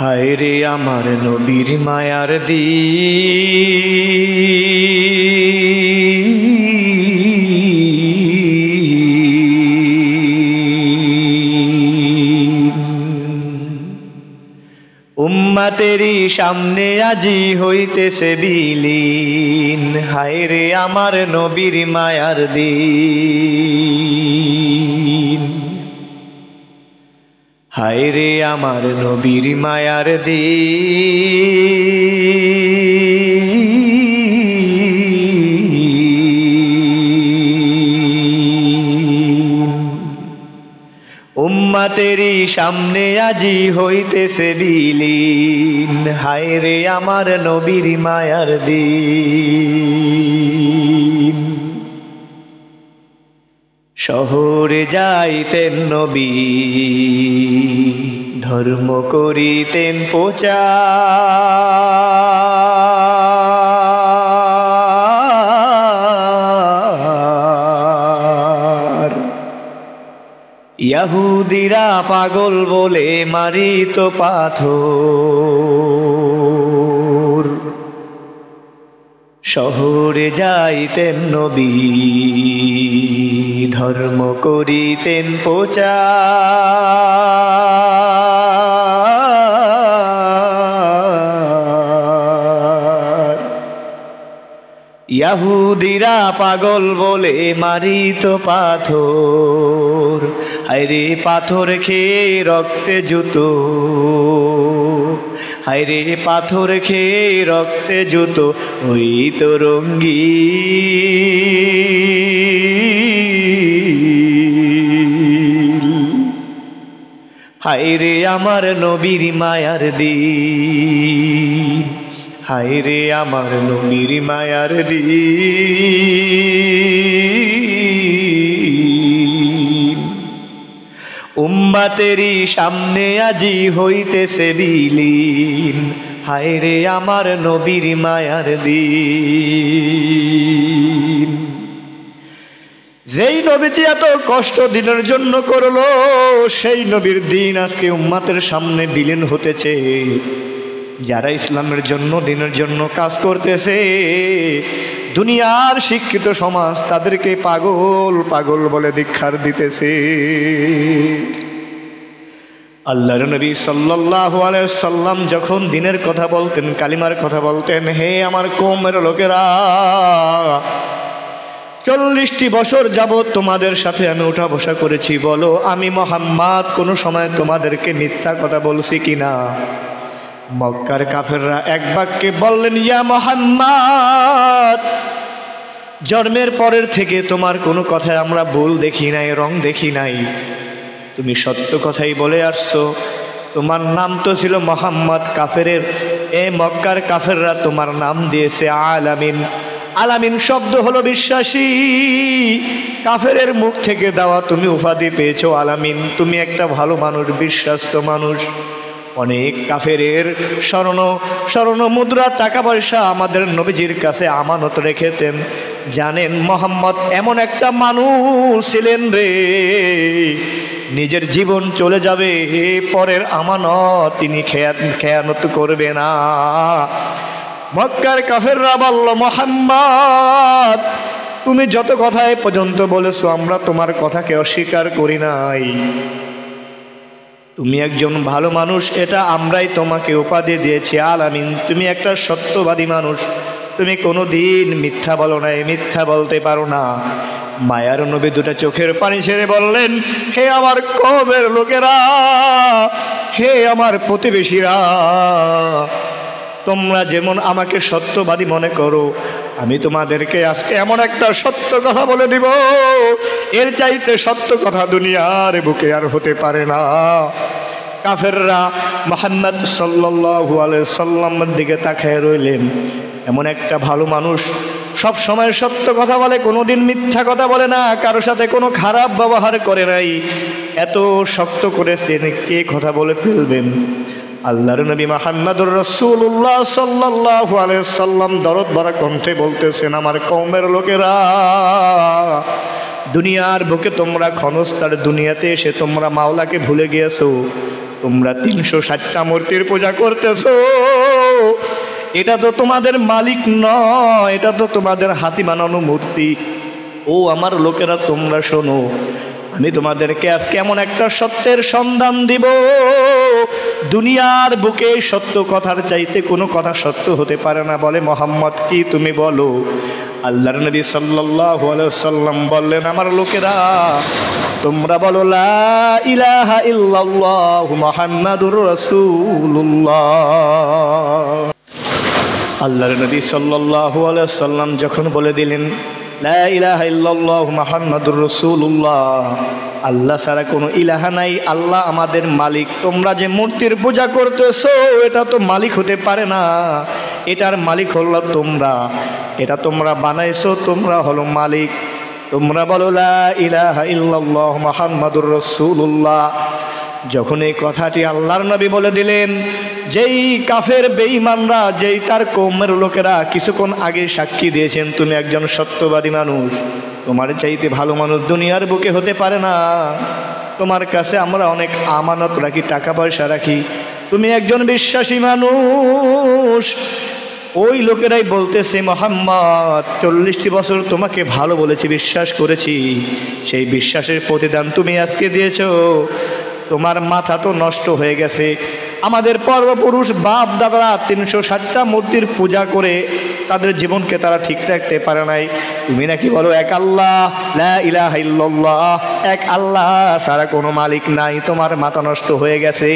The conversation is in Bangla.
হায় রে আমার নবীর মায়ার দিন, উম্মতেরই সামনে আজি হইতেছে বিলীন। হায় রে আমার নবীর মায়ার দিন, হায় রে আমার নবীর মায়ার দিন, উম্মতেরই সামনে আজি হইতেছে বিলীন। হায় রে আমার নবীর মায়ার দিন। শহরে যাইতেন নবী, ধর্ম করিতেন প্রচার। ইহুদিরা পাগল বলে মারিত পাথর। শহরে যাইতেন নবী, ধর্ম করিতেন প্রচার। ইহুদিরা পাগল বলে মারিত পাথর। হায়রে পাথর খেয়ে রক্তে জুতো, হায়রে পাথর খেয়ে রক্তে জুতো ওই তো রঙ্গিল। হায়রে আমার নবীর মায়ার দিন, হায়রে আমার নবীর মায়ার দিন। উম্মতেরই সামনে আজি হইতেছে বিলীন। হায়রে আমার নবীর মায়ার দিন। যেই নবীজি এত কষ্ট দিনের জন্য করলো, সেই নবীর দিন আজকে উম্মতের সামনে বিলীন হতেছে। যারা ইসলামের জন্য দিনের জন্য কাজ করতেছে, দুনিয়ার শিক্ষিত সমাজ তাদেরকে পাগল পাগল বলে ধিক্কার দিতেছে। আল্লাহর নবী সাল্লাল্লাহু আলাইহি সাল্লাম যখন দিনের কথা বলতেন, কালিমার কথা বলতেন, হে আমার কওমের লোকেরা, 40টি বছর যাবত তোমাদের সাথে আমি উঠা বসা করেছি, বলো আমি মুহাম্মদ কোনো সময় তোমাদেরকে মিথ্যা কথা বলছি কিনা? মক্কার কাফেররা এক বাক্যে বললেন, ইয়া মুহাম্মদ, জন্মের পরের থেকে তোমার কোনো কথায় আমরা ভুল দেখি নাই, রং দেখি নাই, তুমি সত্য কথাই বলে আসছো। তোমার নাম তো ছিল মুহাম্মদ। কাফেরের এ মক্কার কাফেররা তোমার নাম দিয়েছে আলামিন। আলামিন শব্দ হলো বিশ্বাসী। কাফেরের মুখ থেকে দেওয়া তুমি উপাধি পেয়েছো আলামিন। তুমি একটা ভালো মানুষ, বিশ্বাস্ত মানুষ। অনেক কাফেরের স্বর্ণ মুদ্রা, টাকা পয়সা আমাদের নবীজির কাছে আমানত রেখেতেন। জানেন মুহাম্মদ এমন একটা মানুষ ছিলেন রে, নিজের জীবন চলে যাবে, পরের আমানত তিনি খেয়ানত করবে না। মক্কার কাফেররা বলল, মুহাম্মদ তুমি যত কথা এ পর্যন্ত বলেছো, আমরা তোমার কথাকে অস্বীকার করি নাই। তুমি একজন ভালো মানুষ, এটা আমরাই তোমাকে উপাধি দিয়েছি আলামিন। তুমি একটা সত্যবাদী মানুষ, তুমি কোনোদিন মিথ্যা বলো নাই, মিথ্যা বলতে পারো না। মায়ার নবী দুটা চোখের পানি ছেড়ে বললেন, হে আমার কওমের লোকেরা, হে আমার প্রতিবেশীরা, তোমরা যেমন আমাকে সত্যবাদী মনে করো, আমি তোমাদেরকে আজকে এমন একটা সত্য কথা বলে দিব, এর চাইতে সত্য কথা দুনিয়ার বুকে আর হতে পারে না। কাফেররা মুহাম্মদ সাল্লাল্লাহু আলাইহি সাল্লামের দিকে তাকিয়ে রইলেন। এমন একটা ভালো মানুষ, সব সময় সত্য কথা বলে, কোনোদিন মিথ্যা কথা বলে না, কারো সাথে কোনো খারাপ ব্যবহার করে নাই, এত শক্ত করে তিনি কে কথা বলে ফেলবেন? আল্লাহর নবী মুহাম্মদুর রাসূলুল্লাহ সাল্লাল্লাহু আলাইহি সাল্লাম দরদ ভরা কণ্ঠে বলতেছেন, আমার কওমের লোকেরা, দুনিয়ার বুকে তোমরা ক্ষণস্থার দুনিয়াতে এসে তোমরা মাওলাকে ভুলে গিয়েছো। তোমরা 360টা মূর্তির পূজা করতেছো, এটা তো তোমাদের মালিক নয়, এটা তো তোমাদের হাতি বানানো মূর্তি। ও আমার লোকেরা, তোমরা শোনো, আমি তোমাদেরকে আজকে এমন একটা সত্যের সন্ধান দিব, দুনিয়ার বুকে সত্য কথার চাইতে কোনো কথা সত্য হতে পারে না। বলে, মুহাম্মদ কি তুমি বলো? আল্লাহর নবী সাল্লাল্লাহু আলাইহি ওয়াসাল্লাম বললেন, আমার লোকেরা তোমরা বলো লা ইলাহা ইল্লাল্লাহ মুহাম্মাদুর রাসূলুল্লাহ। আল্লাহর নবী সাল্লাল্লাহু আলাইহি ওয়াসাল্লাম যখন বলে দিলেন লা ইলাহা ইল্লাল্লাহ মুহাম্মাদুর রাসূলুল্লাহ, আল্লাহ ছাড়া কোনো ইলাহা নাই, আল্লাহ আমাদের মালিক, তোমরা যে মূর্তির পূজা করতেছো এটা তো মালিক হতে পারে না, এটার মালিক হলো তোমরা, এটা তোমরা বানাইছো, তোমরা হলো মালিক। তোমরা বলো লা ইলাহা ইল্লাল্লাহ মুহাম্মাদুর রাসূলুল্লাহ। যখন এই কথাটি আল্লাহর নবী বলে দিলেন, যেই কাফের বেঈমানরা, যেই তার কওমের লোকেরা কিছুক্ষণ আগে সাক্ষী দিয়েছেন তুমি একজন সত্যবাদী মানুষ, তোমার চাইতে ভালো মানুষ দুনিয়ার বুকে হতে পারে না, তোমার কাছে আমরা অনেক আমানত রাখি, টাকা পয়সা রাখি, তুমি একজন বিশ্বাসী মানুষ, ওই লোকেরাই বলতেছে মুহাম্মদ 40টি বছর তোমাকে ভালো বলেছি, বিশ্বাস করেছি, সেই বিশ্বাসের প্রতিদান তুমি আজকে দিয়েছো, তোমার মাথা তো নষ্ট হয়ে গেছে। আমাদের পূর্বপুরুষ বাপ দাদারা 360টা মূর্তির পূজা করে তাদের জীবনকে তারা ঠিক রাখতে পারে নাই, তুমি নাকি বলো এক আল্লাহ, লা ইলাহা ইল্লাল্লাহ, এক আল্লাহ ছাড়া কোনো মালিক নাই, তোমার মাথা নষ্ট হয়ে গেছে।